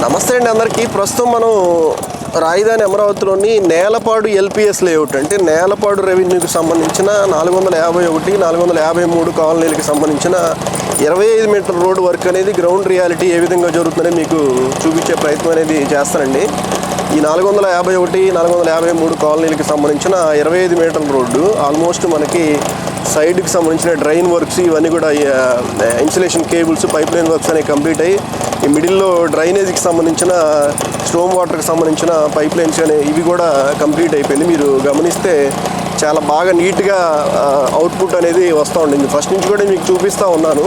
నమస్తే అండి అందరికీ. ప్రస్తుతం మనం రాజధాని అమరావతిలోని నేలపాడు ఎల్పిఎస్ లేఅవుట్ అంటే నేలపాడు రెవెన్యూకి సంబంధించిన 451, 453 కాలనీలకు సంబంధించిన 25 మీటర్ల రోడ్డు వర్క్ అనేది గ్రౌండ్ రియాలిటీ ఏ విధంగా జరుగుతుందని మీకు చూపించే ప్రయత్నం అనేది చేస్తానండి. ఈ 451, 453 కాలనీలకు సంబంధించిన 25 మీటర్ల రోడ్డు ఆల్మోస్ట్ మనకి సైడ్కి సంబంధించిన డ్రైన్ వర్క్స్ ఇవన్నీ కూడా insulation cables, pipe line works అనేవి కంప్లీట్ అయ్యి ఈ మిడిల్లో డ్రైనేజీకి సంబంధించిన స్టోమ్ వాటర్కి సంబంధించిన పైప్ లైన్స్ అనే ఇవి కూడా కంప్లీట్ అయిపోయింది. మీరు గమనిస్తే చాలా బాగా నీట్గా అవుట్పుట్ అనేది వస్తూ ఉండింది. ఫస్ట్ నుంచి కూడా మీకు చూపిస్తూ ఉన్నాను.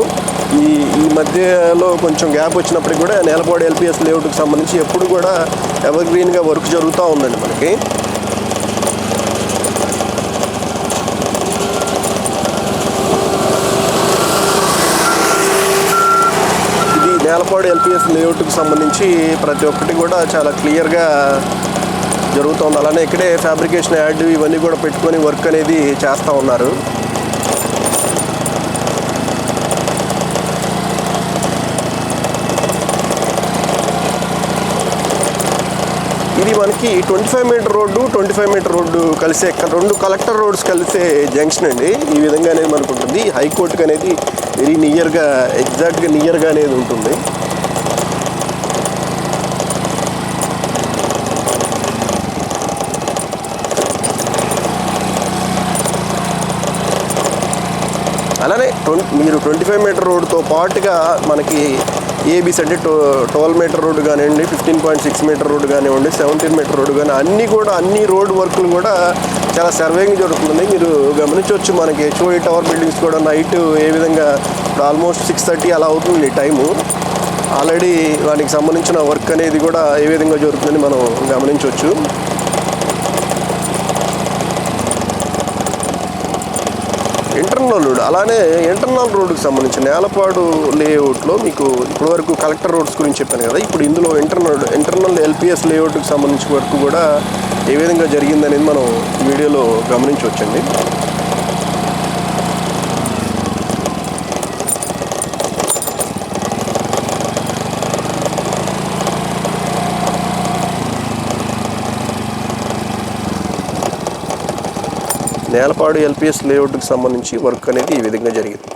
ఈ మధ్యలో కొంచెం గ్యాప్ వచ్చినప్పటికి కూడా నేలపాడు ఎల్పిఎస్ లేఅవుట్కి సంబంధించి ఎప్పుడు కూడా ఎవర్ గ్రీన్గా వర్క్ జరుగుతూ ఉందండి మనకి. నేలపాడు ఎల్పిఎస్ లేఅవుట్కి సంబంధించి ప్రతి ఒక్కటి కూడా చాలా క్లియర్గా జరుగుతుంది. అలానే ఇక్కడే ఫ్యాబ్రికేషన్ యాడ్ ఇవన్నీ కూడా పెట్టుకొని వర్క్ అనేది చేస్తూ ఉన్నారు. ఇది మనకి 25 మీటర్ రోడ్డు, 25 మీటర్ రోడ్డు కలిసే రెండు కలెక్టర్ రోడ్స్ కలిసే జంక్షన్ అండి. ఈ విధంగా అనేది మనకు ఉంటుంది. హైకోర్టుకి అనేది వెరీ నియర్గా, ఎగ్జాక్ట్గా నియర్గా అనేది ఉంటుంది. అలానే మీరు 25 మీటర్ రోడ్డుతో పాటుగా మనకి ఏబీసీ అంటే 12 మీటర్ రోడ్డు కానివ్వండి, 15.6 మీటర్ రోడ్డు కానివ్వండి, 17 మీటర్ రోడ్డు కానీ అన్ని రోడ్ వర్కులు కూడా చాలా సర్వేగా జరుగుతుంది. మీరు గమనించవచ్చు. మనకి HOA టవర్ బిల్డింగ్స్ కూడా నైట్ ఏ విధంగా ఇప్పుడు ఆల్మోస్ట్ 6:30 అలా అవుతుంది టైము. ఆల్రెడీ వాటికి సంబంధించిన వర్క్ అనేది కూడా ఏ విధంగా జరుగుతుందని మనం గమనించవచ్చు. ఇంటర్నల్ రోడ్, అలానే ఇంటర్నల్ రోడ్డుకి సంబంధించి నేలపాడు లేఅవుట్లో మీకు ఇప్పటివరకు కలెక్టర్ రోడ్స్ గురించి చెప్పాను కదా. ఇప్పుడు ఇందులో ఇంటర్నల్ ఎల్పిఎస్ లేఅవుట్కి సంబంధించిన వర్క్ కూడా ఏ విధంగా జరిగిందనేది మనం వీడియోలో గమనించవచ్చండి. నేలపాడు ఎల్పిఎస్ లేఅవుట్కి సంబంధించి వర్క్ అనేది ఈ విధంగా జరిగింది.